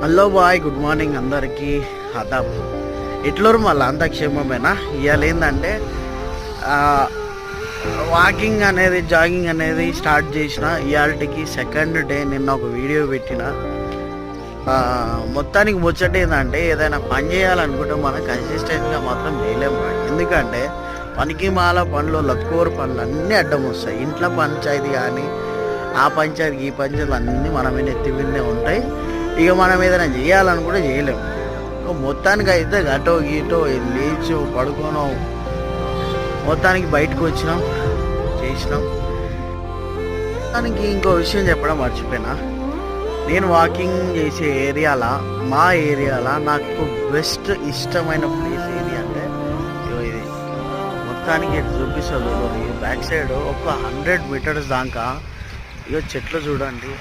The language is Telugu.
హలో బాయ్, గుడ్ మార్నింగ్ అందరికీ. అదాబ్. ఎట్లరు మళ్ళీ అంత క్షేమమేనా? ఇవాళ ఏంటంటే వాకింగ్ అనేది జాగింగ్ అనేది స్టార్ట్ చేసిన. ఇవాళకి సెకండ్ డే. నిన్న ఒక వీడియో పెట్టిన. మొత్తానికి ముచ్చట ఏంటంటే ఏదైనా పని చేయాలనుకుంటే మనం కన్సిస్టెంట్గా మాత్రం చేయలేము. ఎందుకంటే పనికి మాల పనులు, లక్కూరు పనులు అన్నీ అడ్డం వస్తాయి. ఇంట్లో పంచాయతీ కానీ ఆ పంచాయతీ ఈ పంచాయతీలు అన్నీ మన మీద ఎత్తి మీదనే ఉంటాయి. ఇక మనం ఏదైనా చేయాలనుకుంటే చేయలేము. మొత్తానికి అయితే అటో గీటో లేచో పడుకోనో మొత్తానికి బయటకు వచ్చినాం, చేసినాం. దానికి ఇంకో విషయం చెప్పడం మర్చిపోయినా. నేను వాకింగ్ చేసే ఏరియాలో, మా ఏరియాలో నాకు బెస్ట్ ఇష్టమైన ప్లేస్ ఏది అంటే ఇది. మొత్తానికి ఇటు చూపిస్తుంది బ్యాక్ సైడ్ ఒక 100 మీటర్స్ దాకా. ఇక చెట్లు చూడండి.